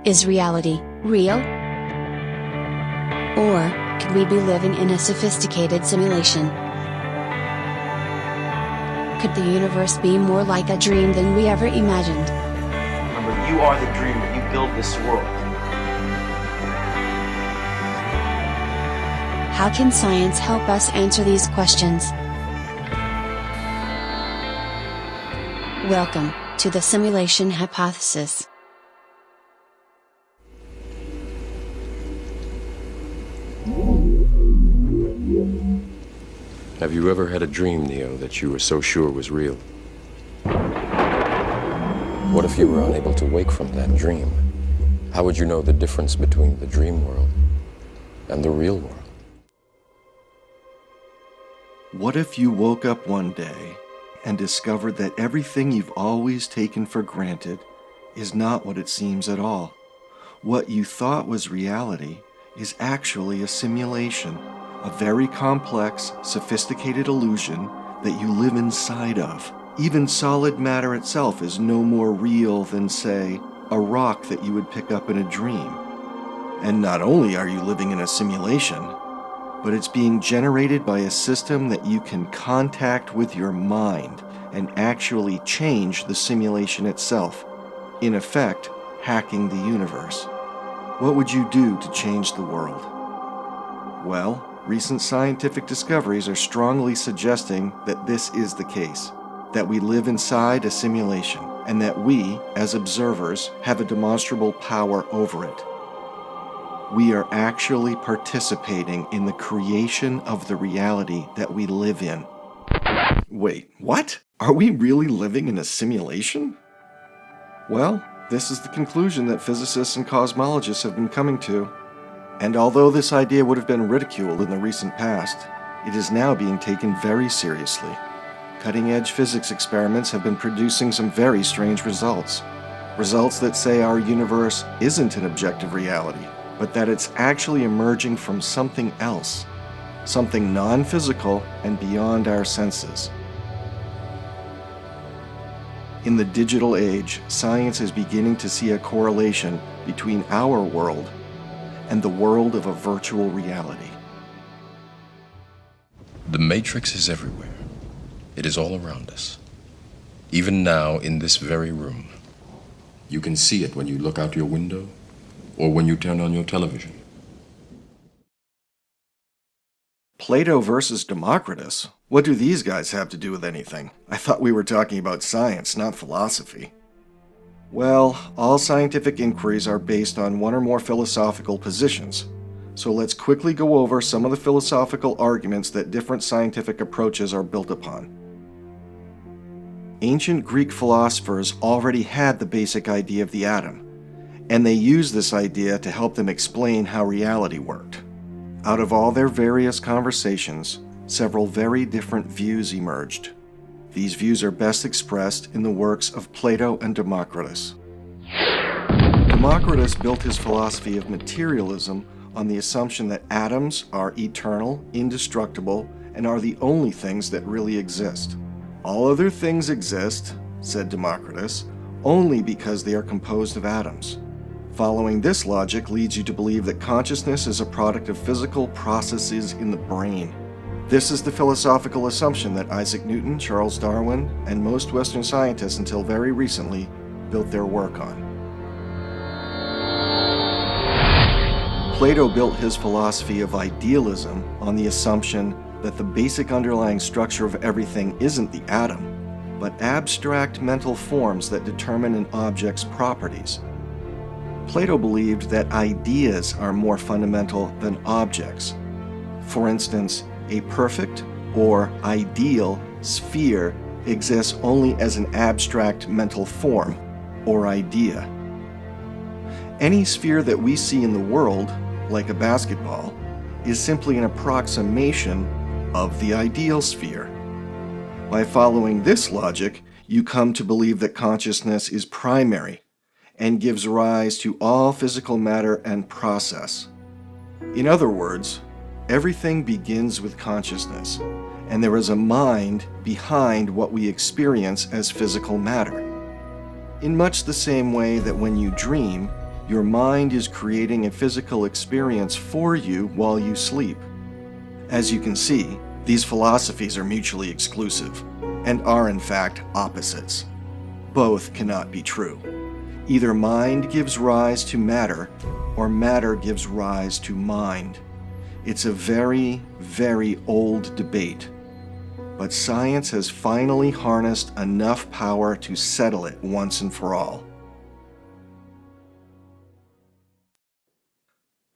Is reality real? Or could we be living in a sophisticated simulation? Could the universe be more like a dream than we ever imagined? Remember, you are the dreamer. You build this world. How can science help us answer these questions? Welcome to the Simulation Hypothesis. Have you ever had a dream, Neo, that you were so sure was real? What if you were unable to wake from that dream? How would you know the difference between the dream world and the real world? What if you woke up one day and discovered that everything you've always taken for granted is not what it seems at all? What you thought was reality is actually a simulation, a very complex, sophisticated illusion that you live inside of. Even solid matter itself is no more real than, say, a rock that you would pick up in a dream. And not only are you living in a simulation, but it's being generated by a system that you can contact with your mind and actually change the simulation itself, in effect, hacking the universe. What would you do to change the world? Well, recent scientific discoveries are strongly suggesting that this is the case, that we live inside a simulation, and that we, as observers, have a demonstrable power over it. We are actually participating in the creation of the reality that we live in. Wait, what? Are we really living in a simulation? Well, this is the conclusion that physicists and cosmologists have been coming to. And although this idea would have been ridiculed in the recent past, it is now being taken very seriously. Cutting-edge physics experiments have been producing some very strange results. Results that say our universe isn't an objective reality, but that it's actually emerging from something else, something non-physical and beyond our senses. In the digital age, science is beginning to see a correlation between our world and the world of a virtual reality. The Matrix is everywhere. It is all around us. Even now, in this very room. You can see it when you look out your window or when you turn on your television. Plato versus Democritus? What do these guys have to do with anything? I thought we were talking about science, not philosophy. Well, all scientific inquiries are based on one or more philosophical positions. So let's quickly go over some of the philosophical arguments that different scientific approaches are built upon. Ancient Greek philosophers already had the basic idea of the atom, and they used this idea to help them explain how reality worked. Out of all their various conversations, several very different views emerged. These views are best expressed in the works of Plato and Democritus. Democritus built his philosophy of materialism on the assumption that atoms are eternal, indestructible, and are the only things that really exist. All other things exist, said Democritus, only because they are composed of atoms. Following this logic leads you to believe that consciousness is a product of physical processes in the brain. This is the philosophical assumption that Isaac Newton, Charles Darwin, and most Western scientists until very recently built their work on. Plato built his philosophy of idealism on the assumption that the basic underlying structure of everything isn't the atom, but abstract mental forms that determine an object's properties. Plato believed that ideas are more fundamental than objects. For instance, a perfect or ideal sphere exists only as an abstract mental form or idea. Any sphere that we see in the world, like a basketball, is simply an approximation of the ideal sphere. By following this logic, you come to believe that consciousness is primary and gives rise to all physical matter and process. In other words, everything begins with consciousness, and there is a mind behind what we experience as physical matter. In much the same way that when you dream, Your mind is creating a physical experience for you while you sleep. As you can see, these philosophies are mutually exclusive and are in fact opposites. Both cannot be true. Either mind gives rise to matter, or matter gives rise to mind. It's a very, very old debate, but science has finally harnessed enough power to settle it once and for all.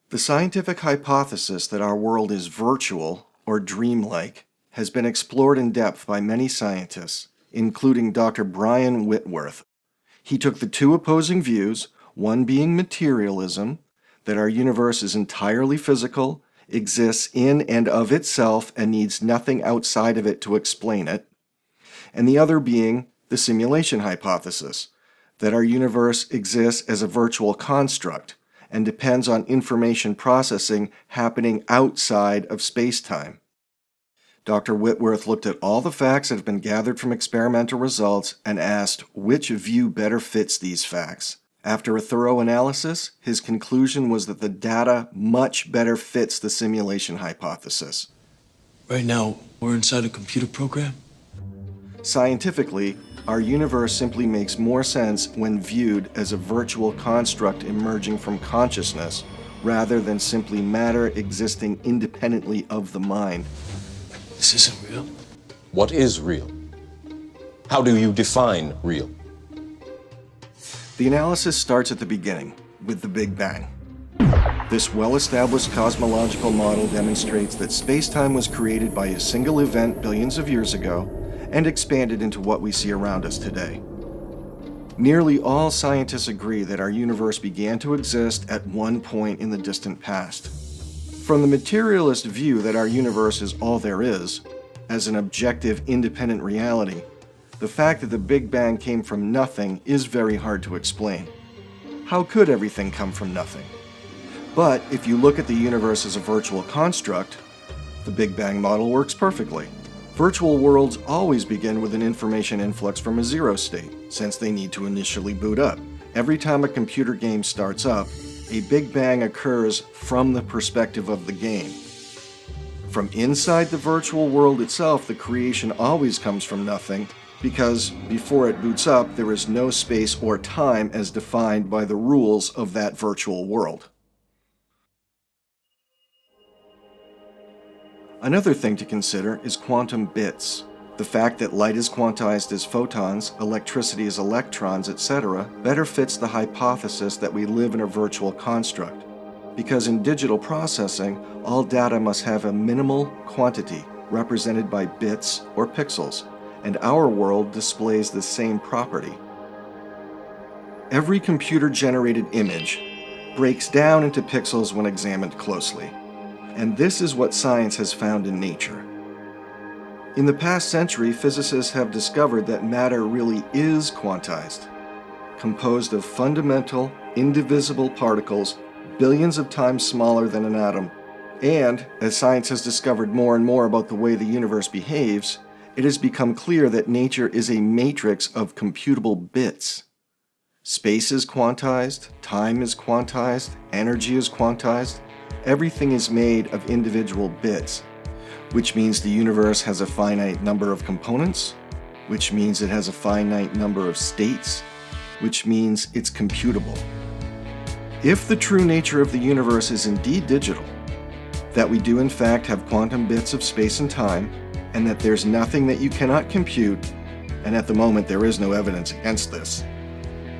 The scientific hypothesis that our world is virtual or dreamlike has been explored in depth by many scientists, including Dr. Brian Whitworth. He took the two opposing views, one being materialism, that our universe is entirely physical, exists in and of itself, and needs nothing outside of it to explain it, and the other being the simulation hypothesis, that our universe exists as a virtual construct and depends on information processing happening outside of space-time. Dr. Whitworth looked at all the facts that have been gathered from experimental results and asked which view better fits these facts. After a thorough analysis, his conclusion was that the data much better fits the simulation hypothesis. Right now, we're inside a computer program? Scientifically, our universe simply makes more sense when viewed as a virtual construct emerging from consciousness, rather than simply matter existing independently of the mind. This isn't real. What is real? How do you define real? The analysis starts at the beginning, with the Big Bang. This well-established cosmological model demonstrates that space-time was created by a single event billions of years ago and expanded into what we see around us today. Nearly all scientists agree that our universe began to exist at one point in the distant past. From the materialist view that our universe is all there is, as an objective, independent reality, the fact that the Big Bang came from nothing is very hard to explain. How could everything come from nothing? But if you look at the universe as a virtual construct, the Big Bang model works perfectly. Virtual worlds always begin with an information influx from a zero state, since they need to initially boot up. Every time a computer game starts up, a Big Bang occurs from the perspective of the game. From inside the virtual world itself, the creation always comes from nothing, because before it boots up, there is no space or time as defined by the rules of that virtual world. Another thing to consider is quantum bits. The fact that light is quantized as photons, electricity as electrons, etc., better fits the hypothesis that we live in a virtual construct. Because in digital processing, all data must have a minimal quantity, represented by bits or pixels, and our world displays the same property. Every computer-generated image breaks down into pixels when examined closely. And this is what science has found in nature. In the past century, physicists have discovered that matter really is quantized, composed of fundamental, indivisible particles billions of times smaller than an atom. And, as science has discovered more and more about the way the universe behaves, it has become clear that nature is a matrix of computable bits. Space is quantized, time is quantized, energy is quantized. Everything is made of individual bits, which means the universe has a finite number of components, which means it has a finite number of states, which means it's computable. If the true nature of the universe is indeed digital, that we do in fact have quantum bits of space and time, and that there's nothing that you cannot compute, and at the moment there is no evidence against this,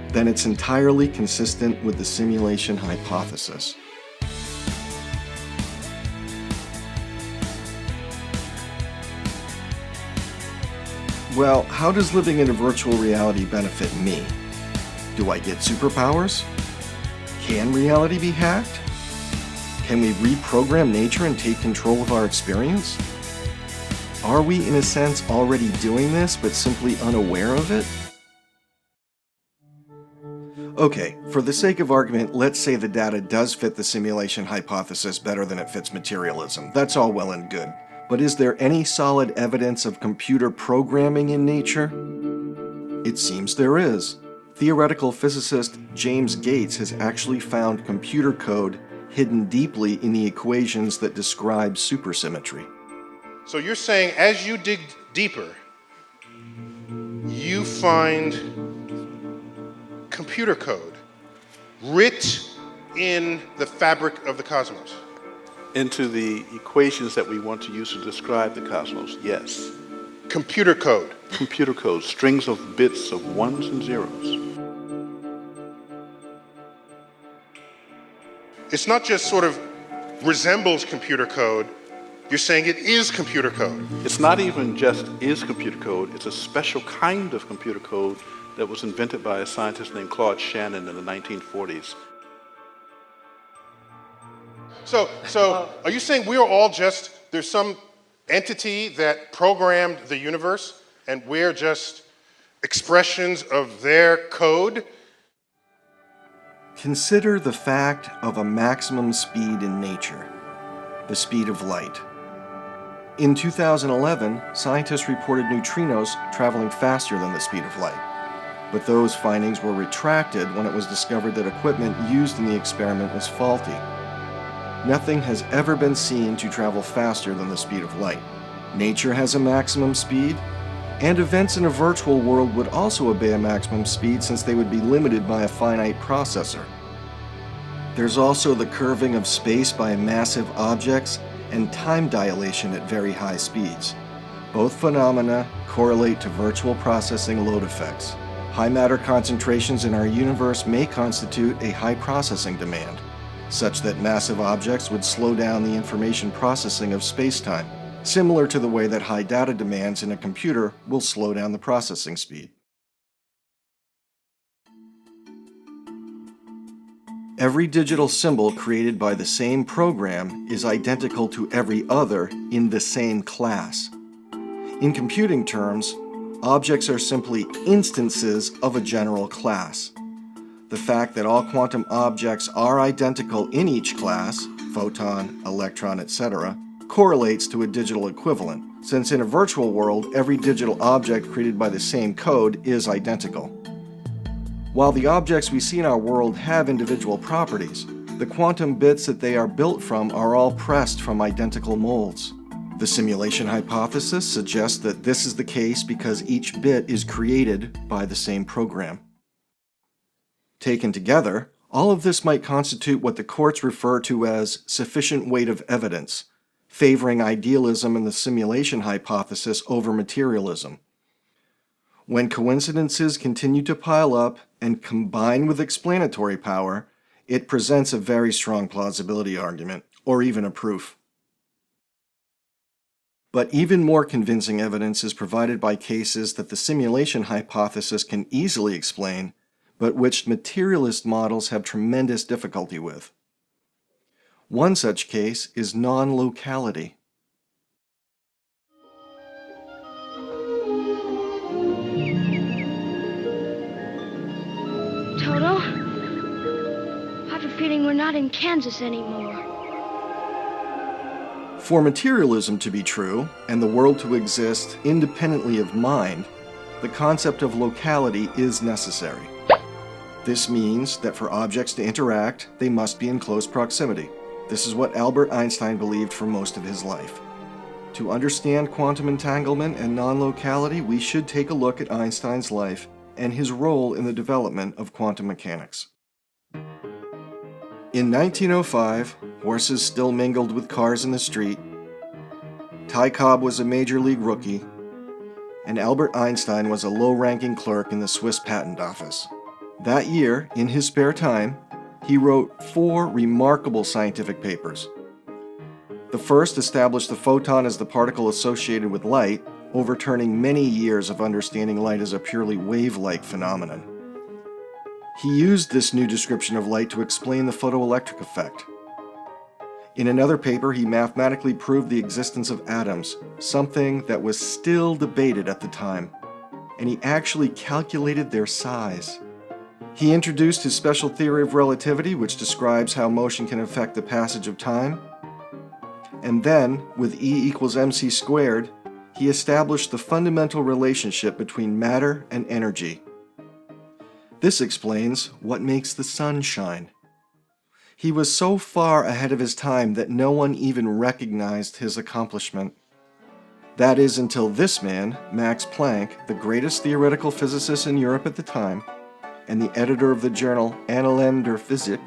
then it's entirely consistent with the simulation hypothesis. Well, how does living in a virtual reality benefit me? Do I get superpowers? Can reality be hacked? Can we reprogram nature and take control of our experience? Are we, in a sense, already doing this, but simply unaware of it? Okay, for the sake of argument, let's say the data does fit the simulation hypothesis better than it fits materialism. That's all well and good. But is there any solid evidence of computer programming in nature? It seems there is. theoretical physicist James Gates has actually found computer code hidden deeply in the equations that describe supersymmetry. So you're saying as you dig deeper, you find computer code writ in the fabric of the cosmos. Into the equations that we want to use to describe the cosmos, yes. Computer code. Computer code, strings of bits of ones and zeros. It's not just sort of resembles computer code, you're saying it is computer code. It's not even just is computer code, it's a special kind of computer code that was invented by a scientist named Claude Shannon in the 1940s. So are you saying we're all just, there's some entity that programmed the universe and we're just expressions of their code? Consider the fact of a maximum speed in nature, the speed of light. In 2011, scientists reported neutrinos traveling faster than the speed of light. But those findings were retracted when it was discovered that equipment used in the experiment was faulty. Nothing has ever been seen to travel faster than the speed of light. Nature has a maximum speed, and events in a virtual world would also obey a maximum speed since they would be limited by a finite processor. There's also the curving of space by massive objects and time dilation at very high speeds. Both phenomena correlate to virtual processing load effects. High matter concentrations in our universe may constitute a high processing demand, such that massive objects would slow down the information processing of space-time, similar to the way that high data demands in a computer will slow down the processing speed. Every digital symbol created by the same program is identical to every other in the same class. In computing terms, objects are simply instances of a general class. The fact that all quantum objects are identical in each class, photon, electron, etc., correlates to a digital equivalent, since in a virtual world, every digital object created by the same code is identical. While the objects we see in our world have individual properties, the quantum bits that they are built from are all pressed from identical molds. The simulation hypothesis suggests that this is the case because each bit is created by the same program. Taken together, all of this might constitute what the courts refer to as sufficient weight of evidence, favoring idealism in the simulation hypothesis over materialism. When coincidences continue to pile up and combine with explanatory power, it presents a very strong plausibility argument, or even a proof. But even more convincing evidence is provided by cases that the simulation hypothesis can easily explain, but which materialist models have tremendous difficulty with. One such case is non-locality. Toto, I have a feeling we're not in Kansas anymore. For materialism to be true, and the world to exist independently of mind, the concept of locality is necessary. This means that for objects to interact, they must be in close proximity. This is what Albert Einstein believed for most of his life. To understand quantum entanglement and non-locality, we should take a look at Einstein's life and his role in the development of quantum mechanics. In 1905, horses still mingled with cars in the street, Ty Cobb was a major league rookie, and Albert Einstein was a low-ranking clerk in the Swiss Patent Office. That year, in his spare time, he wrote 4 remarkable scientific papers. The first established the photon as the particle associated with light, overturning many years of understanding light as a purely wave-like phenomenon. He used this new description of light to explain the photoelectric effect. In another paper, he mathematically proved the existence of atoms, something that was still debated at the time, and he actually calculated their size. He introduced his special theory of relativity, which describes how motion can affect the passage of time. And then, with E equals mc squared, he established the fundamental relationship between matter and energy. This explains what makes the sun shine. He was so far ahead of his time that no one even recognized his accomplishment. That is until this man, Max Planck, the greatest theoretical physicist in Europe at the time, and the editor of the journal Annalen der Physik,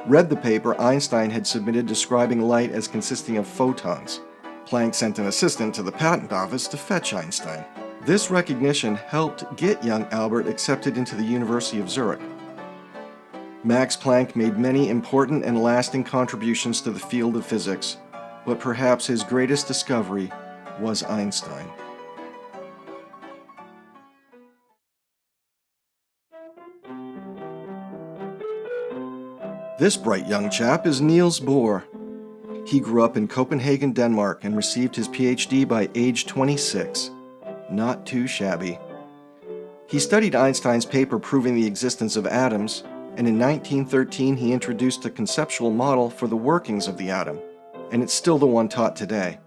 read the paper Einstein had submitted describing light as consisting of photons. Planck sent an assistant to the patent office to fetch Einstein. This recognition helped get young Albert accepted into the University of Zurich. Max Planck made many important and lasting contributions to the field of physics, but perhaps his greatest discovery was Einstein. This bright young chap is Niels Bohr. He grew up in Copenhagen, Denmark, and received his PhD by age 26. Not too shabby. He studied Einstein's paper proving the existence of atoms, and in 1913 he introduced a conceptual model for the workings of the atom, and it's still the one taught today.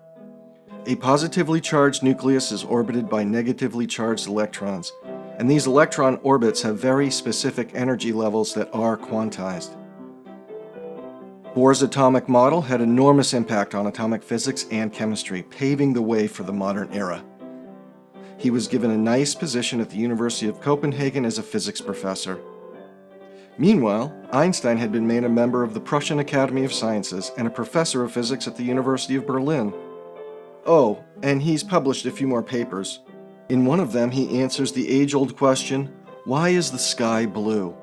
A positively charged nucleus is orbited by negatively charged electrons, and these electron orbits have very specific energy levels that are quantized. Bohr's atomic model had enormous impact on atomic physics and chemistry, paving the way for the modern era. He was given a nice position at the University of Copenhagen as a physics professor. Meanwhile, Einstein had been made a member of the Prussian Academy of Sciences and a professor of physics at the University of Berlin. Oh, and he's published a few more papers. In one of them, he answers the age-old question, why is the sky blue?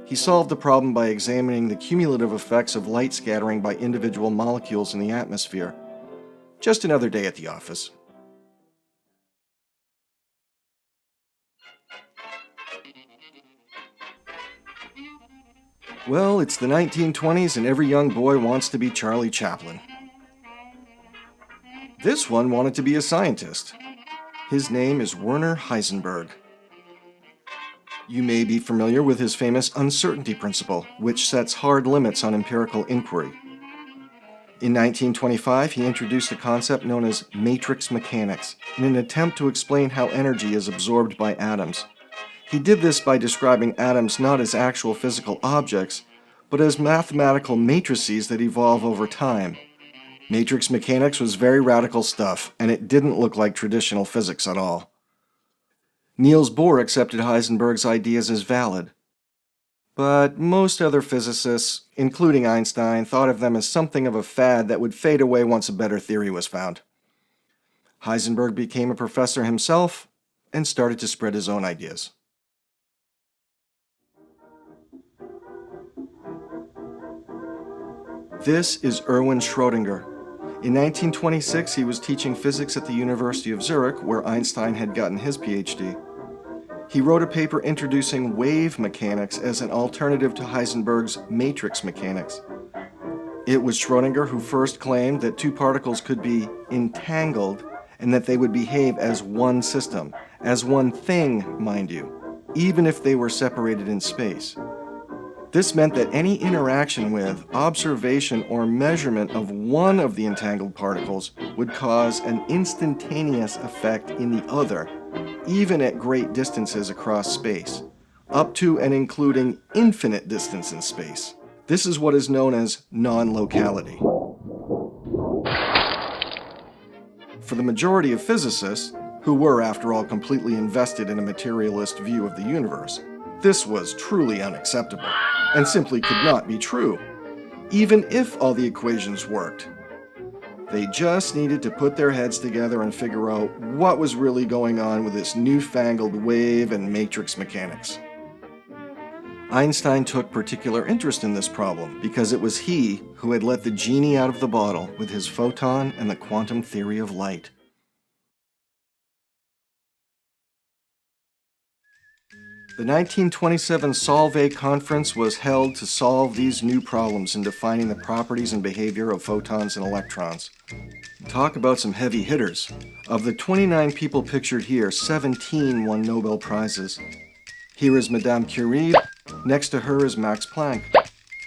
He solved the problem by examining the cumulative effects of light scattering by individual molecules in the atmosphere. Just another day at the office. Well, it's the 1920s and every young boy wants to be Charlie Chaplin. This one wanted to be a scientist. His name is Werner Heisenberg. You may be familiar with his famous uncertainty principle, which sets hard limits on empirical inquiry. In 1925, he introduced a concept known as matrix mechanics in an attempt to explain how energy is absorbed by atoms. He did this by describing atoms not as actual physical objects, but as mathematical matrices that evolve over time. Matrix mechanics was very radical stuff, and it didn't look like traditional physics at all. Niels Bohr accepted Heisenberg's ideas as valid. But most other physicists, including Einstein, thought of them as something of a fad that would fade away once a better theory was found. Heisenberg became a professor himself and started to spread his own ideas. This is Erwin Schrödinger. In 1926, he was teaching physics at the University of Zurich, where Einstein had gotten his PhD. He wrote a paper introducing wave mechanics as an alternative to Heisenberg's matrix mechanics. It was Schrödinger who first claimed that two particles could be entangled and that they would behave as one system, as one thing, mind you, even if they were separated in space. This meant that any interaction with, observation, or measurement of one of the entangled particles would cause an instantaneous effect in the other, even at great distances across space, up to and including infinite distance in space. This is what is known as non-locality. For the majority of physicists, who were, after all, completely invested in a materialist view of the universe, this was truly unacceptable, and simply could not be true, even if all the equations worked. They just needed to put their heads together and figure out what was really going on with this newfangled wave and matrix mechanics. Einstein took particular interest in this problem because it was he who had let the genie out of the bottle with his photon and the quantum theory of light. The 1927 Solvay Conference was held to solve these new problems in defining the properties and behavior of photons and electrons. Talk about some heavy hitters. Of the 29 people pictured here, 17 won Nobel Prizes. Here is Madame Curie. Next to her is Max Planck.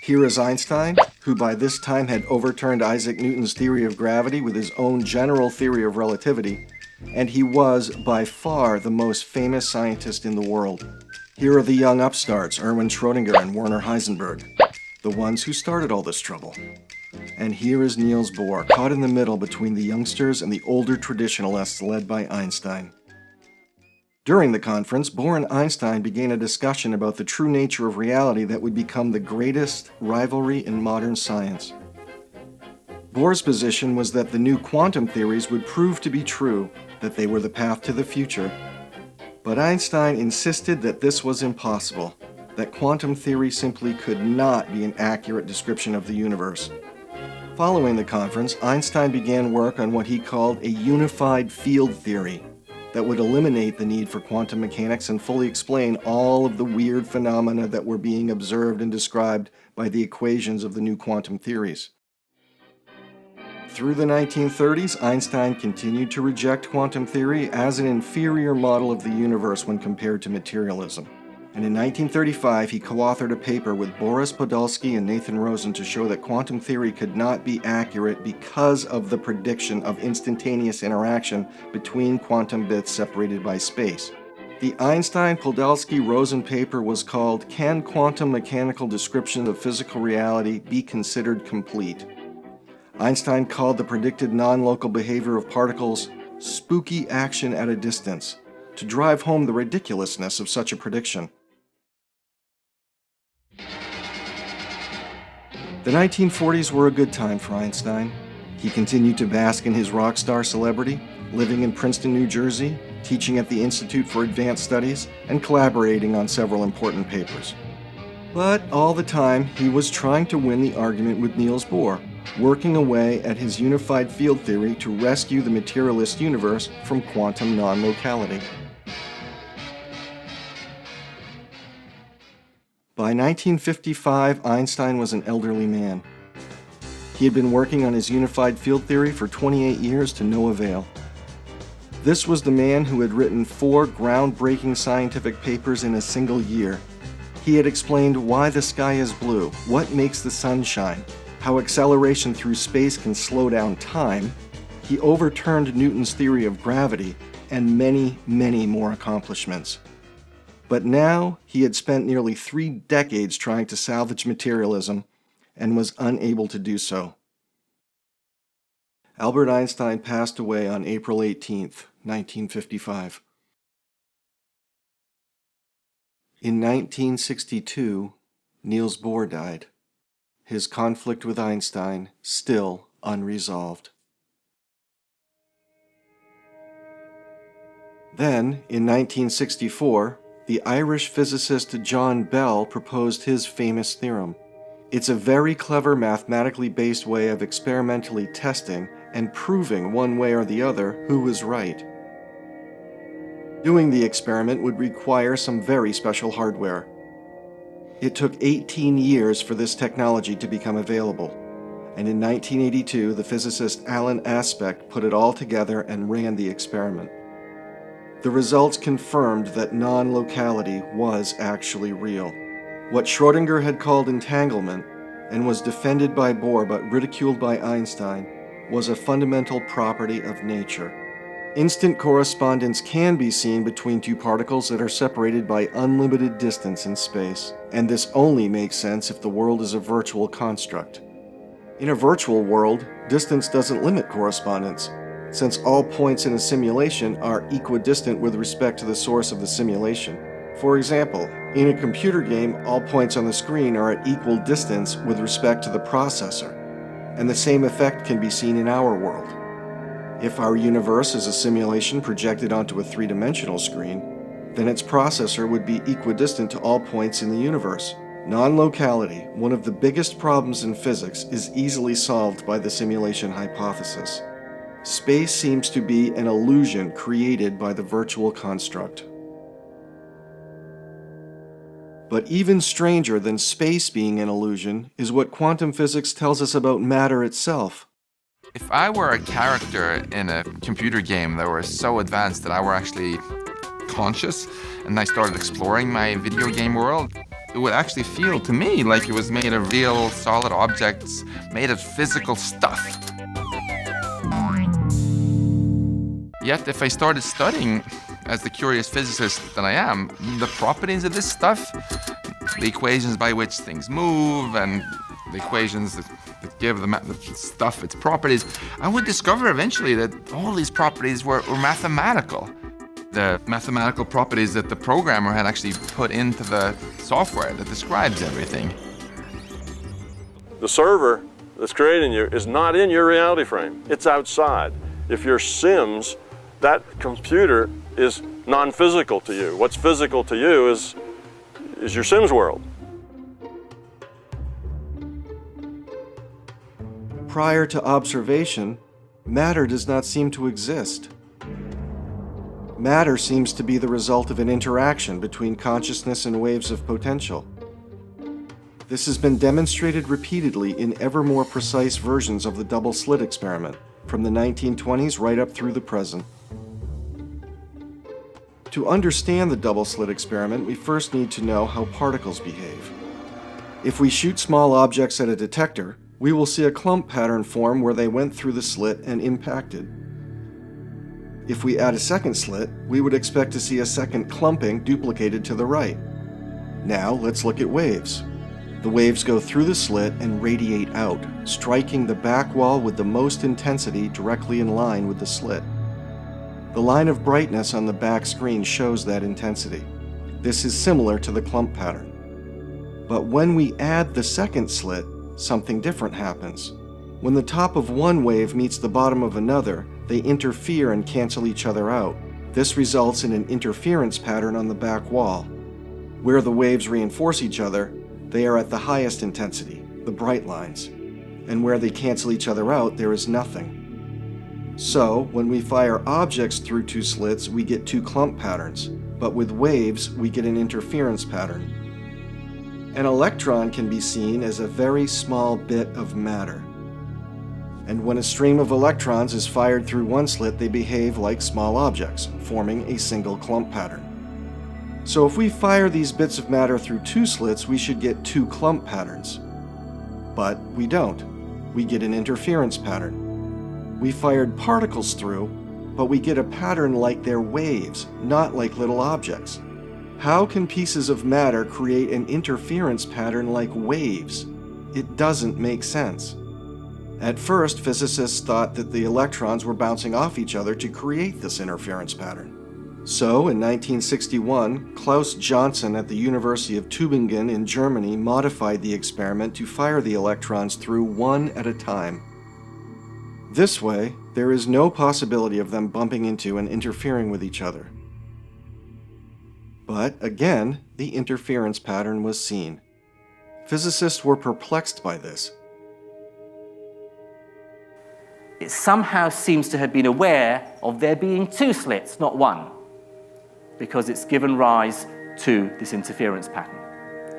Here is Einstein, who by this time had overturned Isaac Newton's theory of gravity with his own general theory of relativity, and he was by far the most famous scientist in the world. Here are the young upstarts, Erwin Schrödinger and Werner Heisenberg, the ones who started all this trouble. And here is Niels Bohr, caught in the middle between the youngsters and the older traditionalists led by Einstein. During the conference, Bohr and Einstein began a discussion about the true nature of reality that would become the greatest rivalry in modern science. Bohr's position was that the new quantum theories would prove to be true, that they were the path to the future. But Einstein insisted that this was impossible, that quantum theory simply could not be an accurate description of the universe. Following the conference, Einstein began work on what he called a unified field theory that would eliminate the need for quantum mechanics and fully explain all of the weird phenomena that were being observed and described by the equations of the new quantum theories. Through the 1930s, Einstein continued to reject quantum theory as an inferior model of the universe when compared to materialism. And in 1935, he co-authored a paper with Boris Podolsky and Nathan Rosen to show that quantum theory could not be accurate because of the prediction of instantaneous interaction between quantum bits separated by space. The Einstein-Podolsky-Rosen paper was called "Can Quantum Mechanical Description of Physical Reality Be Considered Complete?" Einstein called the predicted non-local behavior of particles spooky action at a distance, to drive home the ridiculousness of such a prediction. The 1940s were a good time for Einstein. He continued to bask in his rock star celebrity, living in Princeton, New Jersey, teaching at the Institute for Advanced Studies, and collaborating on several important papers. But all the time, he was trying to win the argument with Niels Bohr, working away at his unified field theory to rescue the materialist universe from quantum non-locality. By 1955, Einstein was an elderly man. He had been working on his unified field theory for 28 years to no avail. This was the man who had written 4 groundbreaking scientific papers in a single year. He had explained why the sky is blue, what makes the sun shine, how acceleration through space can slow down time. He overturned Newton's theory of gravity, and many, many more accomplishments. But now he had spent nearly 3 decades trying to salvage materialism and was unable to do so. Albert Einstein passed away on April 18, 1955. In 1962, Niels Bohr died, his conflict with Einstein still unresolved. Then, in 1964, the Irish physicist John Bell proposed his famous theorem. It's a very clever mathematically based way of experimentally testing and proving one way or the other who was right. Doing the experiment would require some very special hardware. It took 18 years for this technology to become available, and in 1982 the physicist Alan Aspect put it all together and ran the experiment. The results confirmed that non-locality was actually real. What Schrödinger had called entanglement, and was defended by Bohr but ridiculed by Einstein, was a fundamental property of nature. Instant correspondence can be seen between 2 particles that are separated by unlimited distance in space, and this only makes sense if the world is a virtual construct. In a virtual world, distance doesn't limit correspondence, since all points in a simulation are equidistant with respect to the source of the simulation. For example, in a computer game, all points on the screen are at equal distance with respect to the processor, and the same effect can be seen in our world. If our universe is a simulation projected onto a 3-dimensional screen, then its processor would be equidistant to all points in the universe. Non-locality, one of the biggest problems in physics, is easily solved by the simulation hypothesis. Space seems to be an illusion created by the virtual construct. But even stranger than space being an illusion is what quantum physics tells us about matter itself. If I were a character in a computer game that were so advanced that I were actually conscious and I started exploring my video game world, it would actually feel to me like it was made of real solid objects, made of physical stuff. Yet if I started studying as the curious physicist that I am, the properties of this stuff, the equations by which things move and the equations that give the stuff its properties, I would discover eventually that all these properties were mathematical. The mathematical properties that the programmer had actually put into the software that describes everything. The server that's creating you is not in your reality frame. It's outside. If you're Sims, that computer is non-physical to you. What's physical to you is your Sims world. Prior to observation, matter does not seem to exist. Matter seems to be the result of an interaction between consciousness and waves of potential. This has been demonstrated repeatedly in ever more precise versions of the double slit experiment, from the 1920s right up through the present. To understand the double slit experiment, we first need to know how particles behave. If we shoot small objects at a detector, we will see a clump pattern form where they went through the slit and impacted. If we add a second slit, we would expect to see a second clumping duplicated to the right. Now let's look at waves. The waves go through the slit and radiate out, striking the back wall with the most intensity directly in line with the slit. The line of brightness on the back screen shows that intensity. This is similar to the clump pattern. But when we add the second slit, something different happens. When the top of one wave meets the bottom of another, they interfere and cancel each other out. This results in an interference pattern on the back wall. Where the waves reinforce each other, they are at the highest intensity, the bright lines. And where they cancel each other out, there is nothing. So, when we fire objects through two slits, we get two clump patterns, but with waves, we get an interference pattern. An electron can be seen as a very small bit of matter. And when a stream of electrons is fired through one slit, they behave like small objects, forming a single clump pattern. So if we fire these bits of matter through two slits, we should get two clump patterns. But we don't. We get an interference pattern. We fired particles through, but we get a pattern like they're waves, not like little objects. How can pieces of matter create an interference pattern like waves? It doesn't make sense. At first, physicists thought that the electrons were bouncing off each other to create this interference pattern. So, in 1961, Klaus Johnson at the University of Tübingen in Germany modified the experiment to fire the electrons through one at a time. This way, there is no possibility of them bumping into and interfering with each other. But again, the interference pattern was seen. Physicists were perplexed by this. It somehow seems to have been aware of there being two slits, not one, because it's given rise to this interference pattern.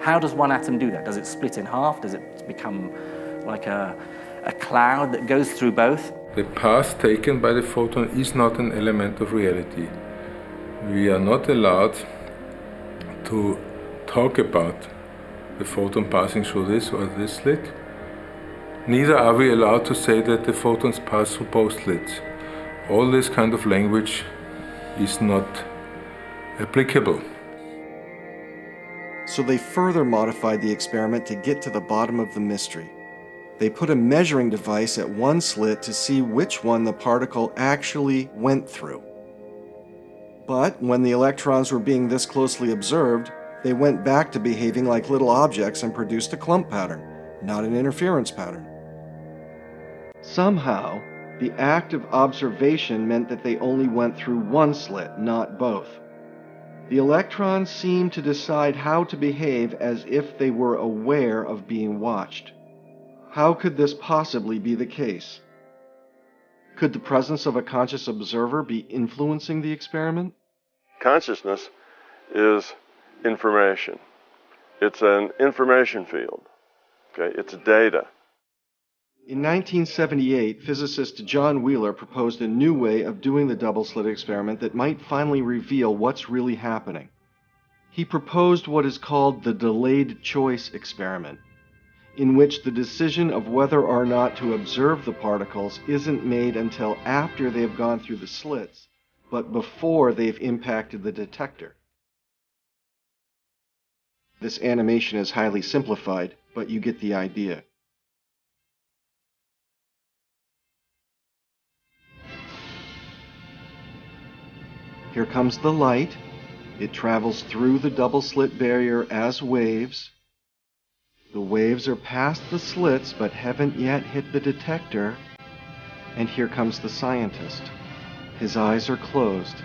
How does one atom do that? Does it split in half? Does it become like a cloud that goes through both? The path taken by the photon is not an element of reality. We are not allowed to talk about the photon passing through this or this slit. Neither are we allowed to say that the photons pass through both slits. All this kind of language is not applicable. So they further modified the experiment to get to the bottom of the mystery. They put a measuring device at one slit to see which one the particle actually went through. But when the electrons were being this closely observed, they went back to behaving like little objects and produced a clump pattern, not an interference pattern. Somehow, the act of observation meant that they only went through one slit, not both. The electrons seemed to decide how to behave as if they were aware of being watched. How could this possibly be the case? Could the presence of a conscious observer be influencing the experiment? Consciousness is information. It's an information field. Okay, it's data. In 1978, physicist John Wheeler proposed a new way of doing the double slit experiment that might finally reveal what's really happening. He proposed what is called the delayed choice experiment, in which the decision of whether or not to observe the particles isn't made until after they have gone through the slits, but before they've impacted the detector. This animation is highly simplified, but you get the idea. Here comes the light. It travels through the double-slit barrier as waves. The waves are past the slits but haven't yet hit the detector. And here comes the scientist. His eyes are closed.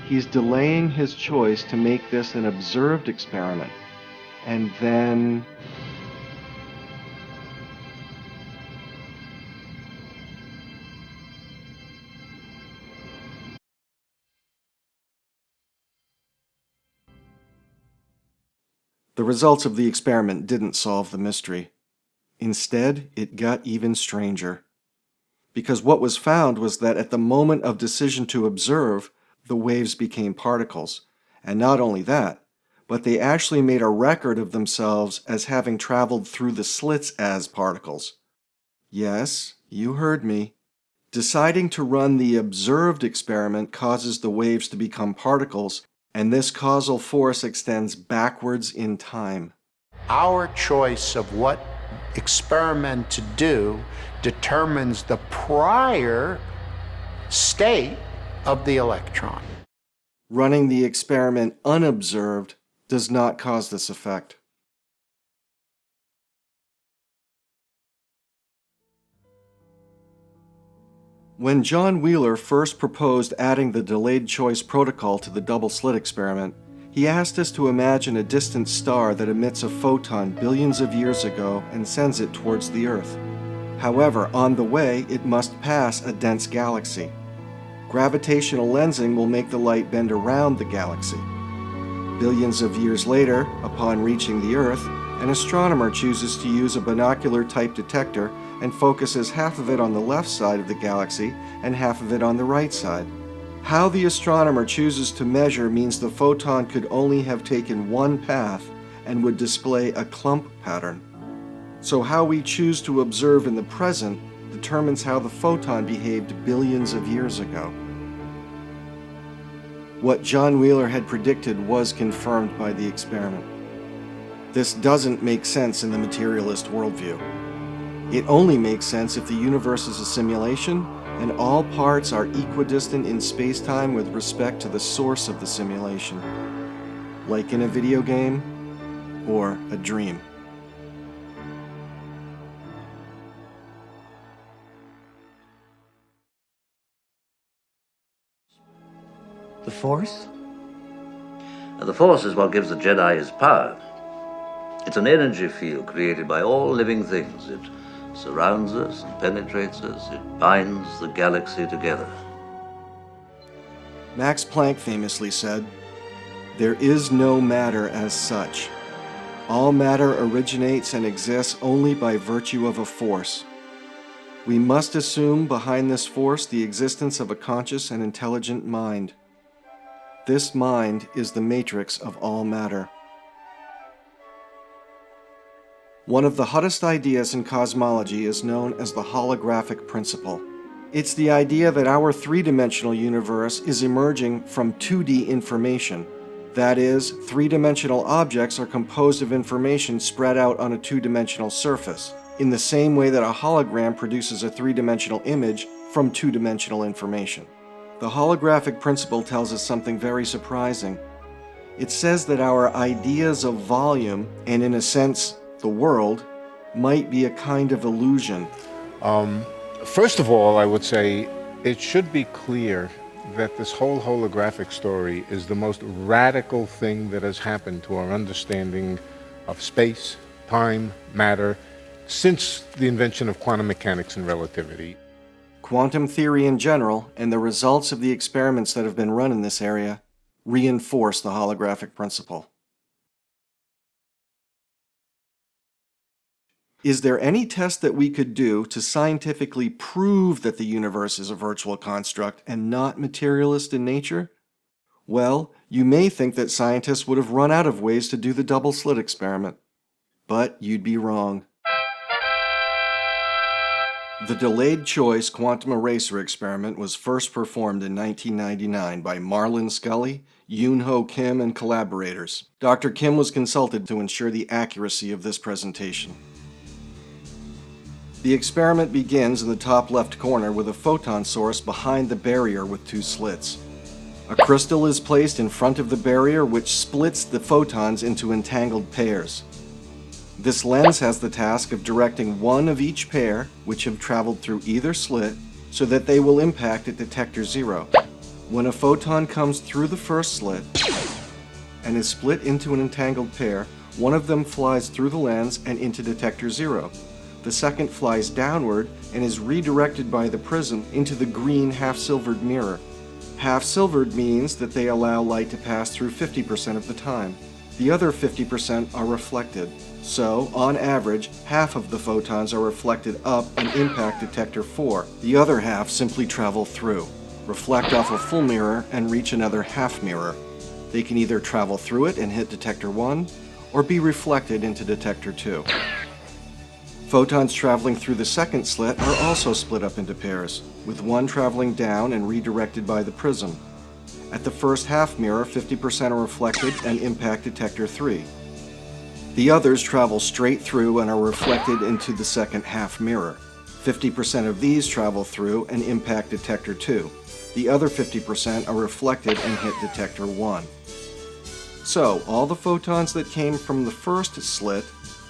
He's delaying his choice to make this an observed experiment. And then... The results of the experiment didn't solve the mystery. Instead, it got even stranger. Because what was found was that at the moment of decision to observe, the waves became particles. And not only that, but they actually made a record of themselves as having traveled through the slits as particles. Yes, you heard me. Deciding to run the observed experiment causes the waves to become particles, and this causal force extends backwards in time. Our choice of what experiment to do determines the prior state of the electron. Running the experiment unobserved does not cause this effect. When John Wheeler first proposed adding the delayed choice protocol to the double-slit experiment, he asked us to imagine a distant star that emits a photon billions of years ago and sends it towards the Earth. However, on the way, it must pass a dense galaxy. Gravitational lensing will make the light bend around the galaxy. Billions of years later, upon reaching the Earth, an astronomer chooses to use a binocular-type detector and focuses half of it on the left side of the galaxy and half of it on the right side. How the astronomer chooses to measure means the photon could only have taken one path and would display a clump pattern. So how we choose to observe in the present determines how the photon behaved billions of years ago. What John Wheeler had predicted was confirmed by the experiment. This doesn't make sense in the materialist worldview. It only makes sense if the universe is a simulation and all parts are equidistant in space-time with respect to the source of the simulation, like in a video game or a dream. The Force? The Force is what gives the Jedi his power. It's an energy field created by all living things. It surrounds us and penetrates us. It binds the galaxy together. Max Planck famously said, "There is no matter as such. All matter originates and exists only by virtue of a force. We must assume behind this force the existence of a conscious and intelligent mind. This mind is the matrix of all matter." One of the hottest ideas in cosmology is known as the holographic principle. It's the idea that our three-dimensional universe is emerging from 2D information. That is, three-dimensional objects are composed of information spread out on a two-dimensional surface, in the same way that a hologram produces a three-dimensional image from two-dimensional information. The holographic principle tells us something very surprising. It says that our ideas of volume, and in a sense, the world, might be a kind of illusion. First of all, I would say it should be clear that this whole holographic story is the most radical thing that has happened to our understanding of space, time, matter, since the invention of quantum mechanics and relativity. Quantum theory in general, and the results of the experiments that have been run in this area, reinforce the holographic principle. Is there any test that we could do to scientifically prove that the universe is a virtual construct and not materialist in nature? Well, you may think that scientists would have run out of ways to do the double-slit experiment. But you'd be wrong. The delayed choice quantum eraser experiment was first performed in 1999 by Marlon Scully, Yoon-Ho Kim, and collaborators. Dr. Kim was consulted to ensure the accuracy of this presentation. The experiment begins in the top left corner with a photon source behind the barrier with two slits. A crystal is placed in front of the barrier which splits the photons into entangled pairs. This lens has the task of directing one of each pair, which have traveled through either slit, so that they will impact at detector 0. When a photon comes through the first slit and is split into an entangled pair, one of them flies through the lens and into detector 0. The second flies downward and is redirected by the prism into the green half-silvered mirror. Half-silvered means that they allow light to pass through 50% of the time. The other 50% are reflected. So, on average, half of the photons are reflected up and impact detector 4. The other half simply travel through, reflect off a full mirror, and reach another half mirror. They can either travel through it and hit detector 1, or be reflected into detector 2. Photons traveling through the second slit are also split up into pairs, with one traveling down and redirected by the prism. At the first half mirror, 50% are reflected and impact detector 3. The others travel straight through and are reflected into the second half mirror. 50% of these travel through and impact detector 2. The other 50% are reflected and hit detector 1. So, all the photons that came from the first slit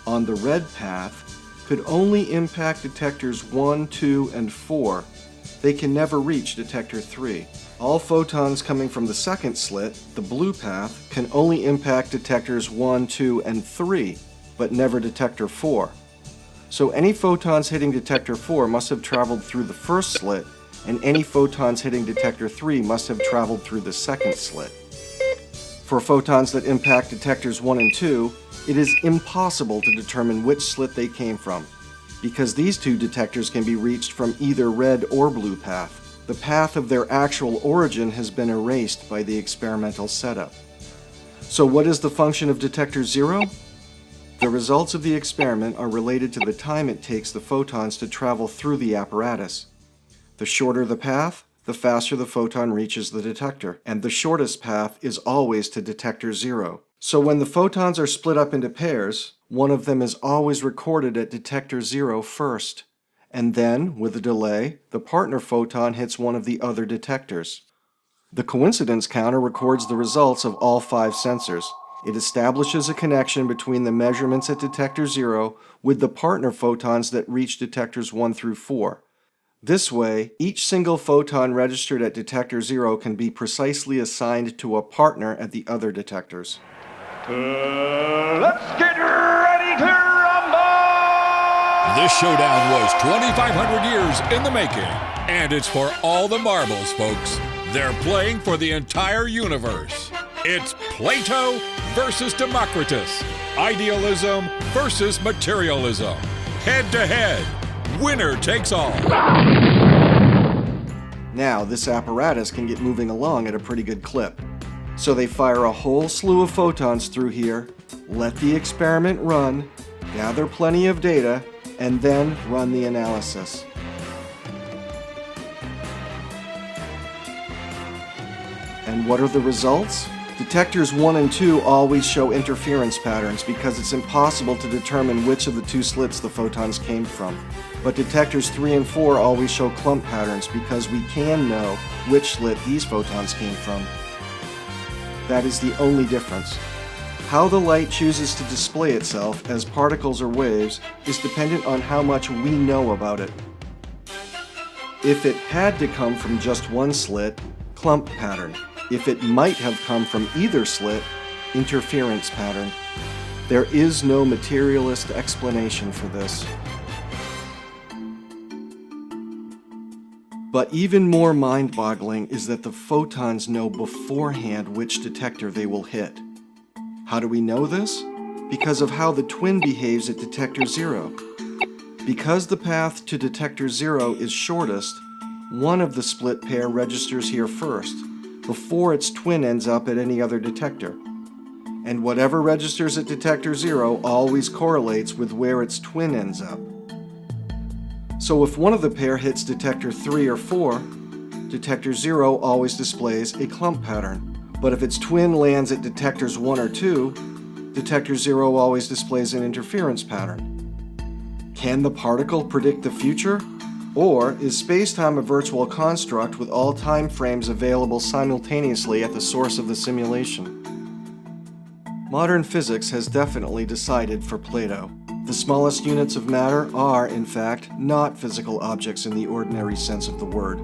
on the red path could only impact detectors 1, 2, and 4. They can never reach detector 3. All photons coming from the second slit, the blue path, can only impact detectors 1, 2, and 3, but never detector 4. So any photons hitting detector 4 must have traveled through the first slit, and any photons hitting detector 3 must have traveled through the second slit. For photons that impact detectors 1 and 2, it is impossible to determine which slit they came from, because these two detectors can be reached from either red or blue path. The path of their actual origin has been erased by the experimental setup. So what is the function of detector 0? The results of the experiment are related to the time it takes the photons to travel through the apparatus. The shorter the path, the faster the photon reaches the detector, and the shortest path is always to detector 0. So when the photons are split up into pairs, one of them is always recorded at detector 0 first. And then, with a delay, the partner photon hits one of the other detectors. The coincidence counter records the results of all 5 sensors. It establishes a connection between the measurements at detector 0 with the partner photons that reach detectors 1 through 4. This way, each single photon registered at detector 0 can be precisely assigned to a partner at the other detectors. Let's get ready to rumble! This showdown was 2,500 years in the making, and it's for all the marbles, folks. They're playing for the entire universe. It's Plato versus Democritus. Idealism versus materialism. Head to head. Winner takes all. Now, this apparatus can get moving along at a pretty good clip. So they fire a whole slew of photons through here, let the experiment run, gather plenty of data, and then run the analysis. And what are the results? Detectors 1 and 2 always show interference patterns because it's impossible to determine which of the two slits the photons came from. But detectors 3 and 4 always show clump patterns because we can know which slit these photons came from. That is the only difference. How the light chooses to display itself as particles or waves is dependent on how much we know about it. If it had to come from just one slit, clump pattern. If it might have come from either slit, interference pattern. There is no materialist explanation for this. But even more mind-boggling is that the photons know beforehand which detector they will hit. How do we know this? Because of how the twin behaves at detector 0. Because the path to detector 0 is shortest, one of the split pair registers here first, before its twin ends up at any other detector. And whatever registers at detector 0 always correlates with where its twin ends up. So if one of the pair hits detector 3 or 4, detector 0 always displays a clump pattern. But if its twin lands at detectors 1 or 2, detector 0 always displays an interference pattern. Can the particle predict the future? Or is space-time a virtual construct with all time frames available simultaneously at the source of the simulation? Modern physics has definitely decided for Plato. The smallest units of matter are, in fact, not physical objects in the ordinary sense of the word.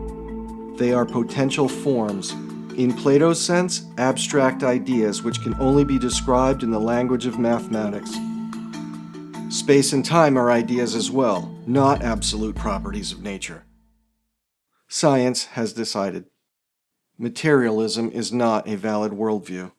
They are potential forms. In Plato's sense, abstract ideas which can only be described in the language of mathematics. Space and time are ideas as well, not absolute properties of nature. Science has decided. Materialism is not a valid worldview.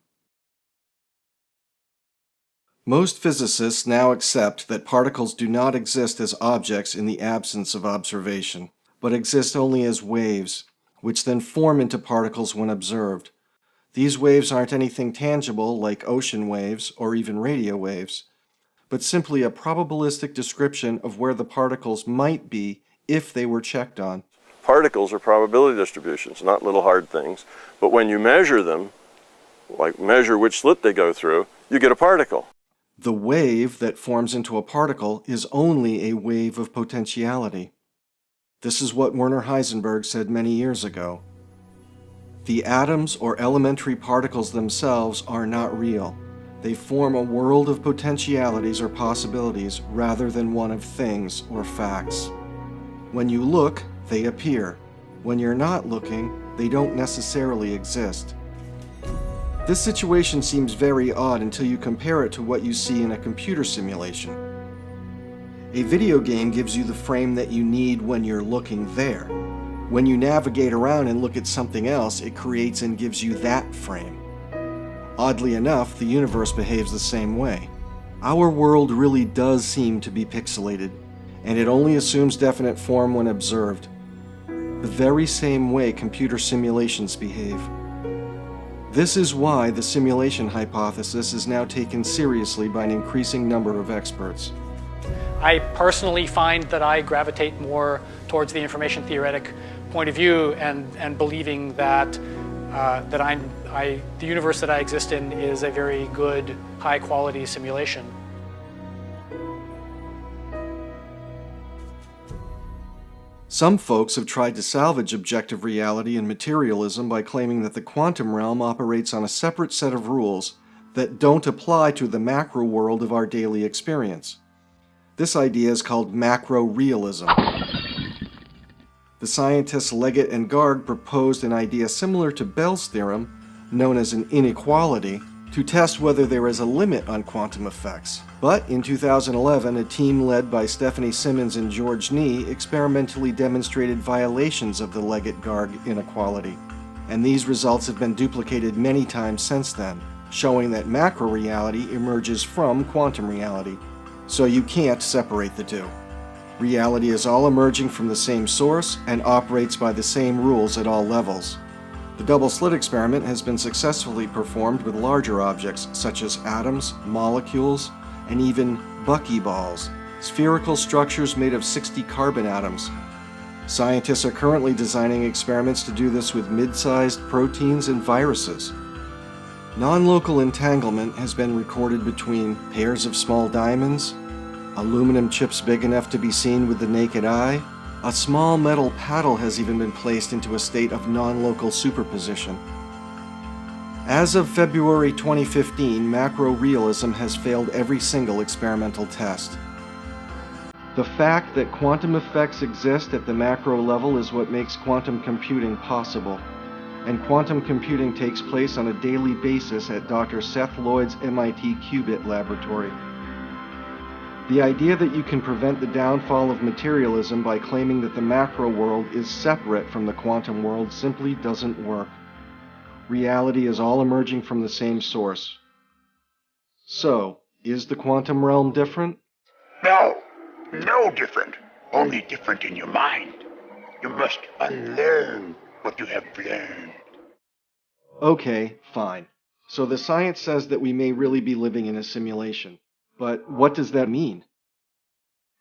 Most physicists now accept that particles do not exist as objects in the absence of observation, but exist only as waves, which then form into particles when observed. These waves aren't anything tangible like ocean waves or even radio waves, but simply a probabilistic description of where the particles might be if they were checked on. Particles are probability distributions, not little hard things. But when you measure them, like measure which slit they go through, you get a particle. The wave that forms into a particle is only a wave of potentiality. This is what Werner Heisenberg said many years ago. The atoms or elementary particles themselves are not real. They form a world of potentialities or possibilities rather than one of things or facts. When you look, they appear. When you're not looking, they don't necessarily exist. This situation seems very odd until you compare it to what you see in a computer simulation. A video game gives you the frame that you need when you're looking there. When you navigate around and look at something else, it creates and gives you that frame. Oddly enough, the universe behaves the same way. Our world really does seem to be pixelated, and it only assumes definite form when observed. The very same way computer simulations behave. This is why the simulation hypothesis is now taken seriously by an increasing number of experts. I personally find that I gravitate more towards the information theoretic point of view and believing that the universe that I exist in is a very good, high-quality simulation. Some folks have tried to salvage objective reality and materialism by claiming that the quantum realm operates on a separate set of rules that don't apply to the macro world of our daily experience. This idea is called macro-realism. The scientists Leggett and Garg proposed an idea similar to Bell's theorem, known as an inequality, to test whether there is a limit on quantum effects. But in 2011, a team led by Stephanie Simmons and George Nee experimentally demonstrated violations of the Leggett-Garg inequality. And these results have been duplicated many times since then, showing that macro reality emerges from quantum reality. So you can't separate the two. Reality is all emerging from the same source and operates by the same rules at all levels. The double slit experiment has been successfully performed with larger objects such as atoms, molecules, and even buckyballs, spherical structures made of 60 carbon atoms. Scientists are currently designing experiments to do this with mid-sized proteins and viruses. Non-local entanglement has been recorded between pairs of small diamonds, aluminum chips big enough to be seen with the naked eye. A small metal paddle has even been placed into a state of non-local superposition. As of February 2015, macro-realism has failed every single experimental test. The fact that quantum effects exist at the macro level is what makes quantum computing possible. And quantum computing takes place on a daily basis at Dr. Seth Lloyd's MIT Qubit laboratory. The idea that you can prevent the downfall of materialism by claiming that the macro world is separate from the quantum world simply doesn't work. Reality is all emerging from the same source. So, is the quantum realm different? No, no different. Only different in your mind. You must unlearn what you have learned. Okay, fine. So the science says that we may really be living in a simulation. But what does that mean?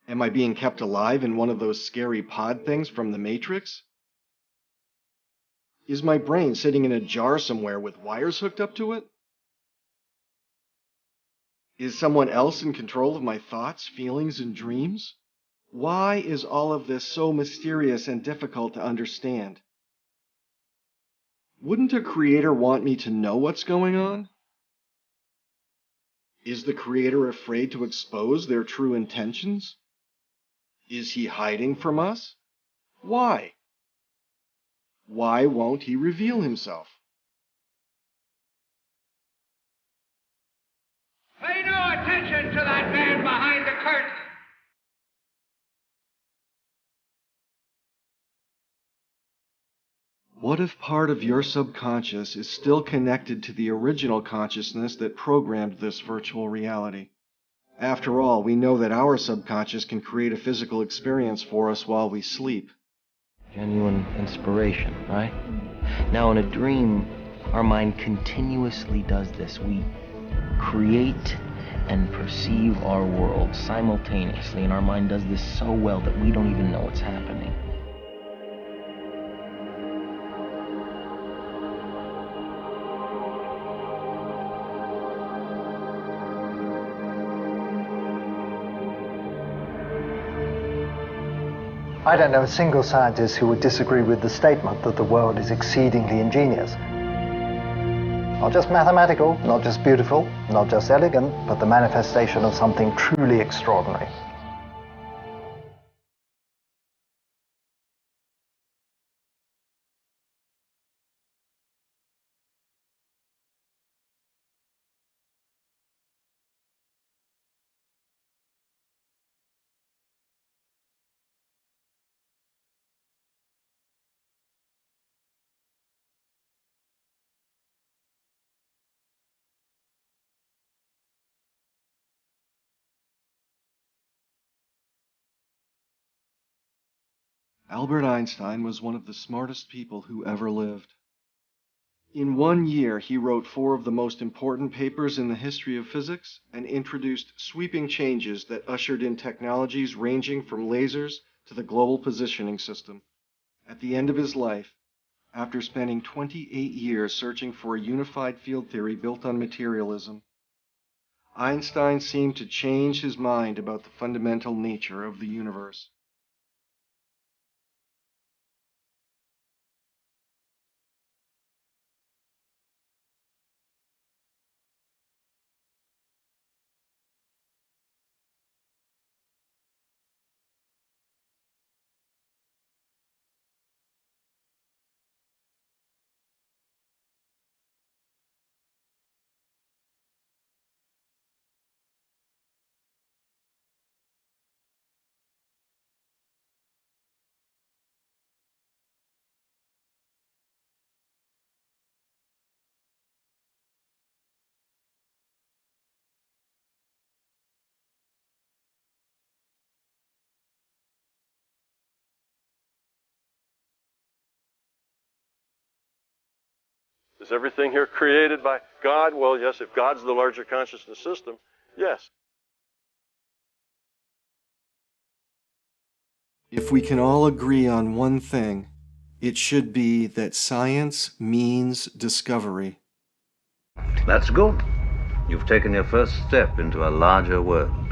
Am I being kept alive in one of those scary pod things from the Matrix? Is my brain sitting in a jar somewhere with wires hooked up to it? Is someone else in control of my thoughts, feelings, and dreams? Why is all of this so mysterious and difficult to understand? Wouldn't a creator want me to know what's going on? Is the creator afraid to expose their true intentions? Is he hiding from us? Why? Why won't he reveal himself? Pay no attention to that man behind the curtain. What if part of your subconscious is still connected to the original consciousness that programmed this virtual reality? After all, we know that our subconscious can create a physical experience for us while we sleep. Genuine inspiration, right? Now, in a dream, our mind continuously does this. We create and perceive our world simultaneously, and our mind does this so well that we don't even know what's happening. I don't know a single scientist who would disagree with the statement that the world is exceedingly ingenious. Not just mathematical, not just beautiful, not just elegant, but the manifestation of something truly extraordinary. Albert Einstein was one of the smartest people who ever lived. In 1 year, he wrote 4 of the most important papers in the history of physics and introduced sweeping changes that ushered in technologies ranging from lasers to the global positioning system. At the end of his life, after spending 28 years searching for a unified field theory built on materialism, Einstein seemed to change his mind about the fundamental nature of the universe. Is everything here created by God? Well, yes, if God's the larger consciousness system, yes. If we can all agree on one thing, it should be that science means discovery. That's good. You've taken your first step into a larger world.